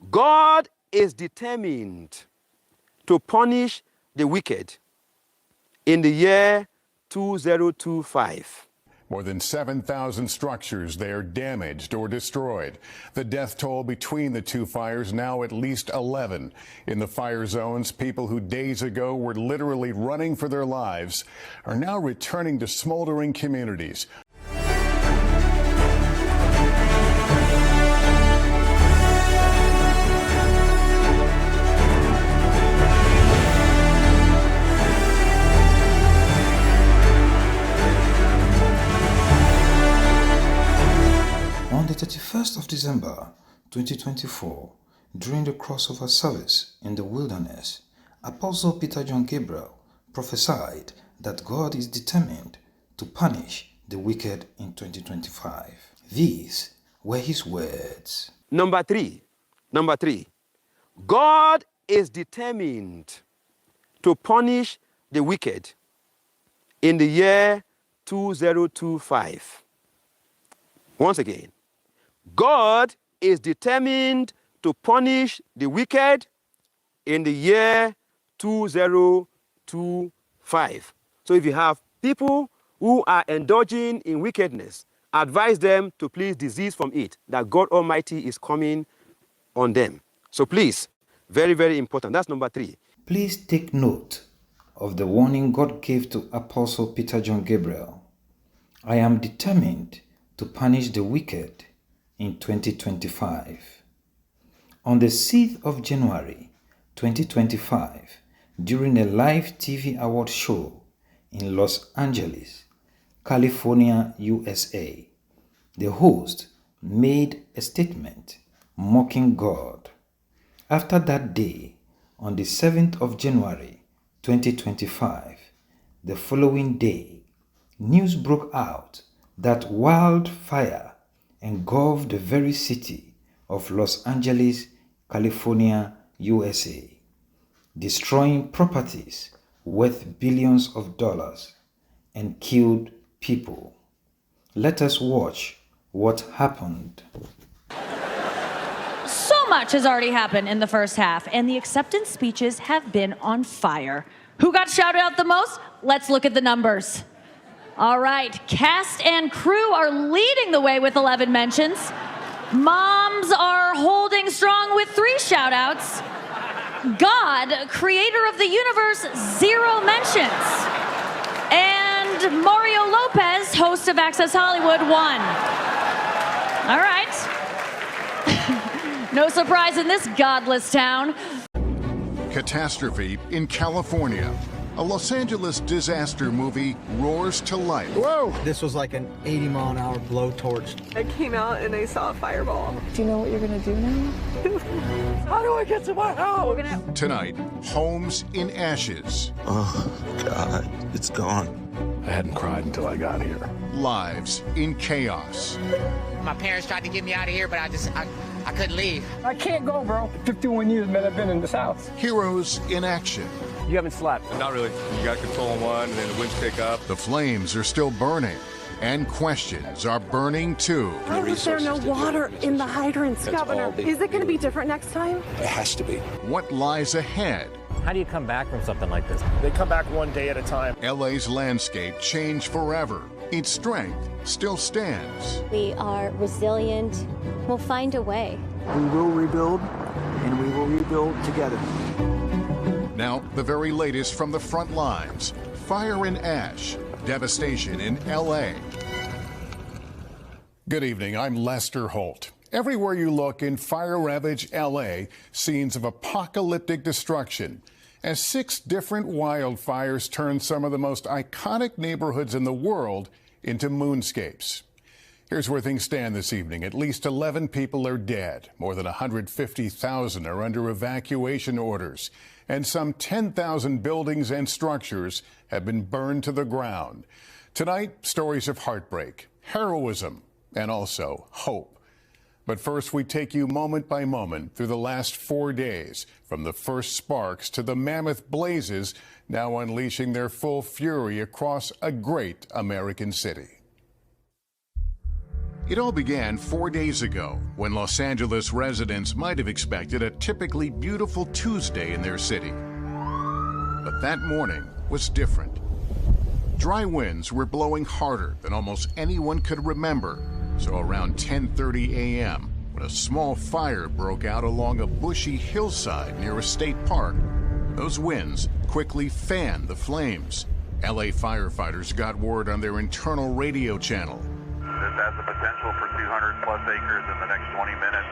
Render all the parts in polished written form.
God is determined to punish the wicked in the year 2025. More than 7,000 structures there damaged or destroyed. The death toll between the two fires now at least 11. In the fire zones, people who days ago were literally running for their lives are now returning to smoldering communities. On the 31st of December 2024, during the crossover service in the wilderness, Apostle Peter John Gabriel prophesied that God is determined to punish the wicked in 2025. These were his words. Number three, God is determined to punish the wicked in the year 2025. Once again, God is determined to punish the wicked in the year 2025. So if you have people who are indulging in wickedness, advise them to please desist from it, that God Almighty is coming on them. So please, very, very important. That's number three. Please take note of the warning God gave to Apostle Peter John Gabriel. I am determined to punish the wicked in 2025. On the 6th of January 2025, during a live TV award show in Los Angeles, California, USA, the host made a statement mocking God. After that day, on the 7th of January 2025, the following day, news broke out that wildfire engulfed the very city of Los Angeles, California, USA, destroying properties worth billions of dollars and killed people. Let us watch what happened. So much has already happened in the first half, and the acceptance speeches have been on fire. Who got shouted out the most? Let's look at the numbers. All right, cast and crew are leading the way with 11 mentions. Moms are holding strong with 3 shout-outs. God, creator of the universe, 0 mentions. And Mario Lopez, host of Access Hollywood, 1. All right. No surprise in this godless town. Catastrophe in California. A Los Angeles disaster movie roars to life. Whoa! This was like an 80-mile-an-hour blowtorch. I came out and I saw a fireball. Do you know what you're gonna do now? How do I get to my house? Tonight, homes in ashes. Oh, God, it's gone. I hadn't cried until I got here. Lives in chaos. My parents tried to get me out of here, but I couldn't leave. I can't go, bro. 51 years, man, I've been in this house. Heroes in action. You haven't slept? Not really. You got control on one, and then the winds pick up. The flames are still burning, and questions are burning too. How is there no water in the hydrants, Governor? Is it going to be different next time? It has to be. What lies ahead? How do you come back from something like this? They come back one day at a time. LA's landscape changed forever. Its strength still stands. We are resilient. We'll find a way. We will rebuild, and we will rebuild together. Now, the very latest from the front lines. Fire and ash. Devastation in LA. Good evening. I'm Lester Holt. Everywhere you look in fire-ravaged LA, scenes of apocalyptic destruction, as 6 different wildfires turned some of the most iconic neighborhoods in the world into moonscapes. Here's where things stand this evening. At least 11 people are dead. More than 150,000 are under evacuation orders. And some 10,000 buildings and structures have been burned to the ground. Tonight, stories of heartbreak, heroism, and also hope. But first, we take you moment by moment through the last 4 days, from the first sparks to the mammoth blazes now unleashing their full fury across a great American city. It all began 4 days ago when Los Angeles residents might have expected a typically beautiful Tuesday in their city. But that morning was different. Dry winds were blowing harder than almost anyone could remember. So around 10:30 a.m., when a small fire broke out along a bushy hillside near a state park, those winds quickly fanned the flames. LA firefighters got word on their internal radio channel. This has the potential for 200 plus acres in the next 20 minutes.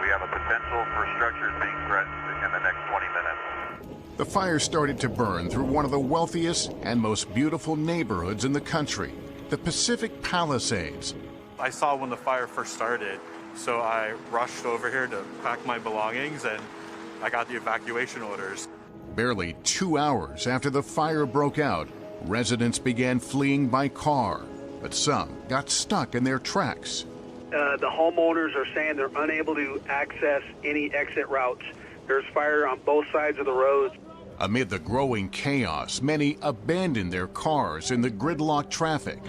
We have a potential for structures being threatened in the next 20 minutes. The fire started to burn through one of the wealthiest and most beautiful neighborhoods in the country, the Pacific Palisades. I saw when the fire first started, so I rushed over here to pack my belongings, and I got the evacuation orders. Barely 2 hours after the fire broke out, residents began fleeing by car, but some got stuck in their tracks. The homeowners are saying they're unable to access any exit routes. There's fire on both sides of the roads. Amid the growing chaos, many abandoned their cars in the gridlocked traffic.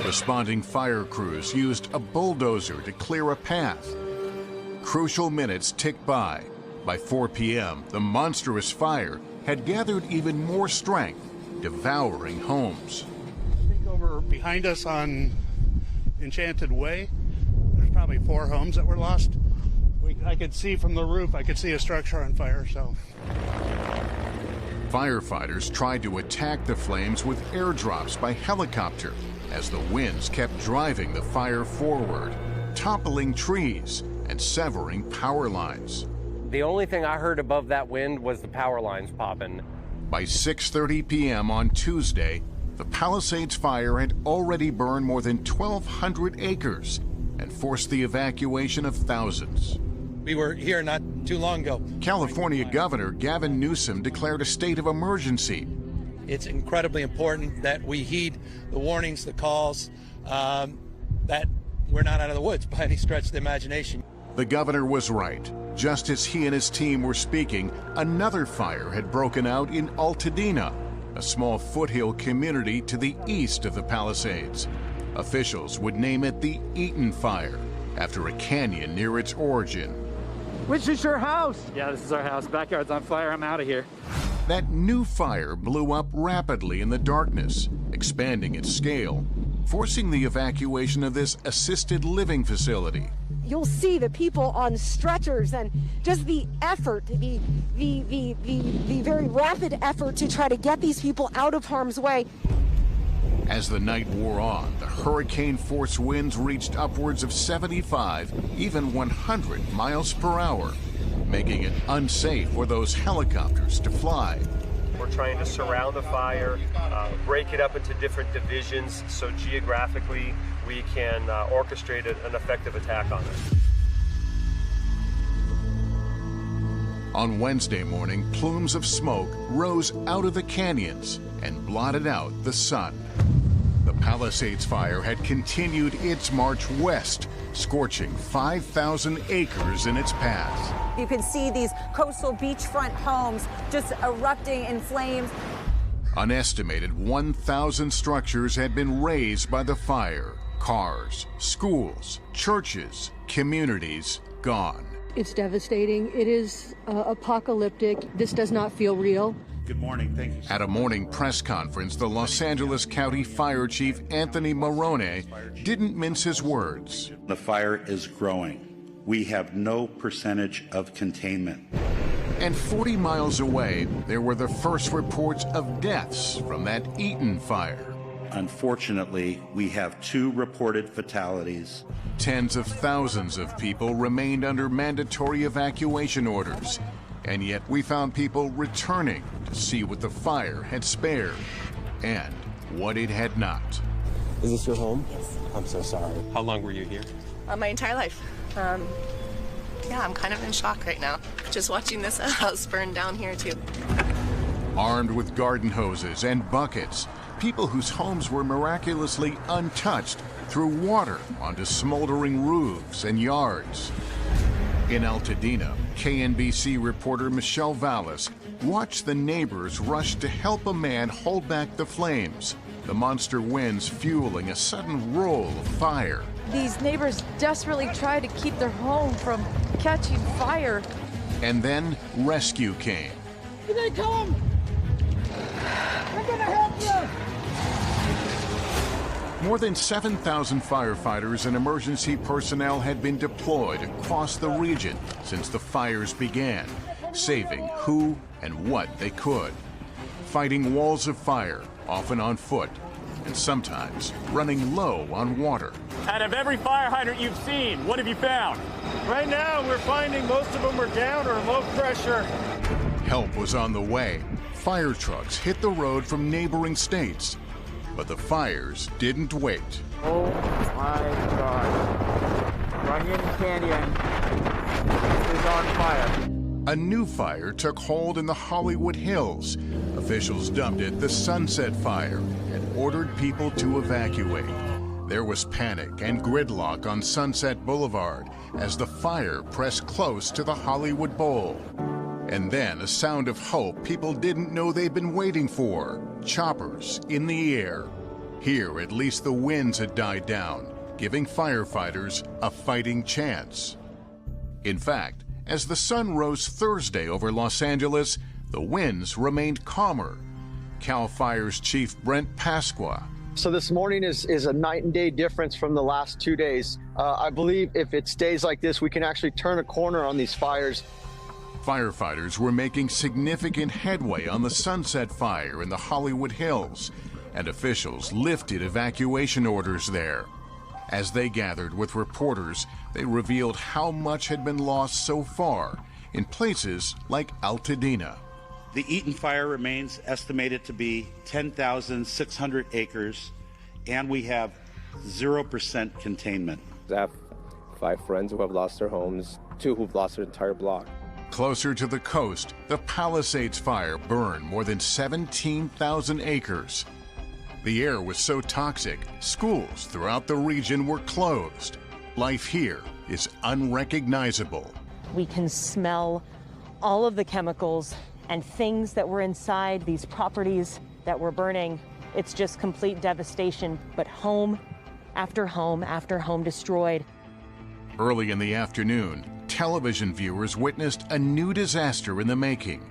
Responding fire crews used a bulldozer to clear a path. Crucial minutes ticked by. By 4 p.m., the monstrous fire had gathered even more strength, devouring homes. I think over behind us on Enchanted Way, there's probably 4 homes that were lost. I could see from the roof, I could see a structure on fire, so. Firefighters tried to attack the flames with airdrops by helicopter as the winds kept driving the fire forward, toppling trees and severing power lines. The only thing I heard above that wind was the power lines popping. By 6:30 p.m. on Tuesday, the Palisades fire had already burned more than 1,200 acres and forced the evacuation of thousands. We were here not too long ago. California Governor Gavin Newsom declared a state of emergency. It's incredibly important that we heed the warnings, the calls, that we're not out of the woods by any stretch of the imagination. The governor was right. Just as he and his team were speaking, another fire had broken out in Altadena, a small foothill community to the east of the Palisades. Officials would name it the Eaton Fire, after a canyon near its origin. Which is your house? Yeah, this is our house. Backyard's on fire. I'm out of here. That new fire blew up rapidly in the darkness, expanding its scale, forcing the evacuation of this assisted living facility. You'll see the people on stretchers and just the effort, the very rapid effort to try to get these people out of harm's way. As the night wore on, the hurricane-force winds reached upwards of 75, even 100 miles per hour, making it unsafe for those helicopters to fly. We're trying to surround the fire, break it up into different divisions so geographically we can orchestrate an effective attack on it. On Wednesday morning, plumes of smoke rose out of the canyons and blotted out the sun. The Palisades fire had continued its march west, scorching 5,000 acres in its path. You can see these coastal beachfront homes just erupting in flames. An estimated 1,000 structures had been razed by the fire. Cars, schools, churches, communities gone. It's devastating. It is apocalyptic. This does not feel real. Good morning. Thank you. At a morning press conference, the Los Angeles County Fire Chief Anthony Marrone didn't mince his words. The fire is growing. We have no percentage of containment. And 40 miles away, there were the first reports of deaths from that Eaton fire. Unfortunately, we have 2 reported fatalities. Tens of thousands of people remained under mandatory evacuation orders. And yet we found people returning to see what the fire had spared and what it had not. Is this your home? Yes. I'm so sorry. How long were you here? My entire life. Yeah, I'm kind of in shock right now. Just watching this house burn down here too. Armed with garden hoses and buckets, people whose homes were miraculously untouched threw water onto smoldering roofs and yards. In Altadena, KNBC reporter Michelle Vallis watched the neighbors rush to help a man hold back the flames the monster winds fueling a sudden roll of fire. These neighbors desperately try to keep their home from catching fire. And then rescue came. Here they come! We're gonna help you! More than 7,000 firefighters and emergency personnel had been deployed across the region since the fires began, saving who and what they could. Fighting walls of fire, often on foot, and sometimes running low on water. Out of every fire hydrant you've seen, what have you found? Right now, we're finding most of them are down or low pressure. Help was on the way. Fire trucks hit the road from neighboring states. But the fires didn't wait. Oh my God. Runyon Canyon is on fire. A new fire took hold in the Hollywood Hills. Officials dubbed it the Sunset Fire and ordered people to evacuate. There was panic and gridlock on Sunset Boulevard as the fire pressed close to the Hollywood Bowl. And then a sound of hope people didn't know they'd been waiting for. Choppers in the air. Here, at least the winds had died down, giving firefighters a fighting chance. In fact, as the sun rose Thursday over Los Angeles, the winds remained calmer. CAL FIRE's Chief Brent Pasqua. So this morning is a night and day difference from the last 2 days. I believe if it stays like this, we can actually turn a corner on these fires. Firefighters were making significant headway on the Sunset Fire in the Hollywood Hills, and officials lifted evacuation orders there. As they gathered with reporters, they revealed how much had been lost so far in places like Altadena. The Eaton fire remains estimated to be 10,600 acres, and we have 0% containment. I have 5 friends who have lost their homes, 2 who've lost their entire block. Closer to the coast, the Palisades fire burned more than 17,000 acres. The air was so toxic, schools throughout the region were closed. Life here is unrecognizable. We can smell all of the chemicals and things that were inside these properties that were burning. It's just complete devastation, but home after home after home destroyed. Early in the afternoon, television viewers witnessed a new disaster in the making.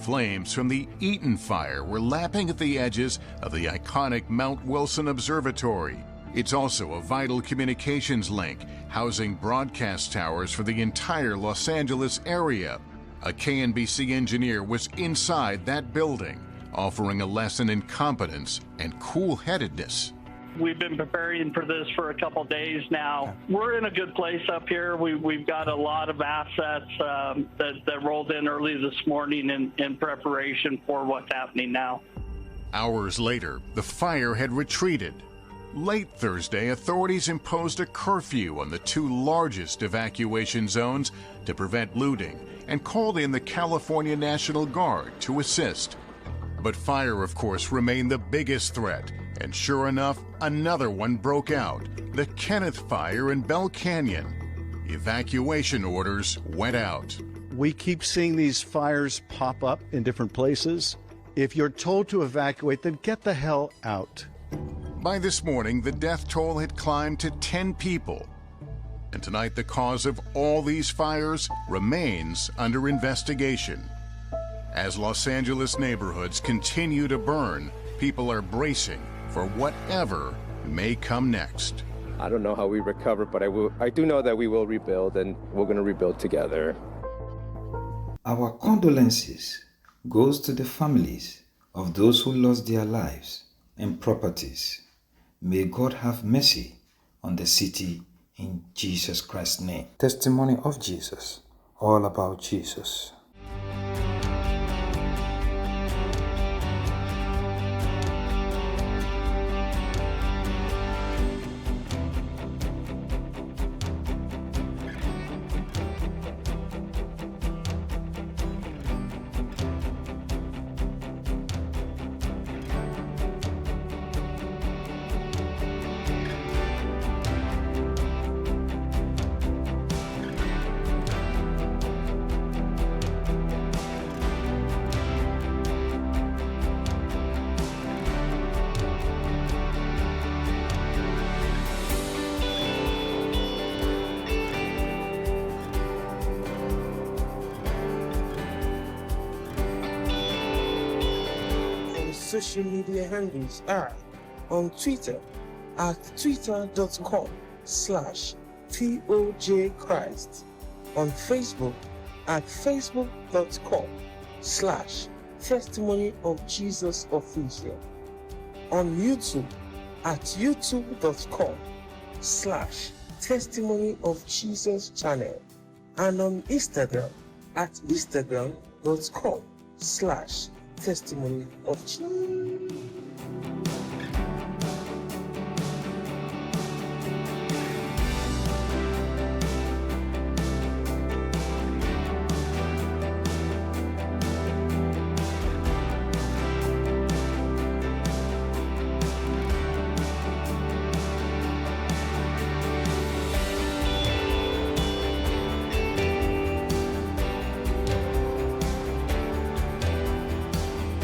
Flames from the Eaton fire were lapping at the edges of the iconic Mount Wilson Observatory. It's also a vital communications link, housing broadcast towers for the entire Los Angeles area. A KNBC engineer was inside that building, offering a lesson in competence and cool-headedness. We've been preparing for this for a couple days now. We're in a good place up here. We've got a lot of assets that rolled in early this morning in preparation for what's happening now. Hours later, the fire had retreated. Late Thursday, authorities imposed a curfew on the 2 largest evacuation zones to prevent looting and called in the California National Guard to assist. But fire, of course, remained the biggest threat. And sure enough, another one broke out, the Kenneth Fire in Bell Canyon. Evacuation orders went out. We keep seeing these fires pop up in different places. If you're told to evacuate, then get the hell out. By this morning, the death toll had climbed to 10 people. And tonight, the cause of all these fires remains under investigation. As Los Angeles neighborhoods continue to burn, people are bracing for whatever may come next. I don't know how we recover, but I do know that we will rebuild, and we're going to rebuild together. Our condolences goes to the families of those who lost their lives and properties. May God have mercy on the city in Jesus Christ's name. Testimony of Jesus, all about Jesus. social media handles are on Twitter at twitter.com/TOJChrist, on Facebook at facebook.com/Testimony of Jesus Official, on YouTube at youtube.com/Testimony of Jesus Channel, and on Instagram at instagram.com/Testimony of Jesus.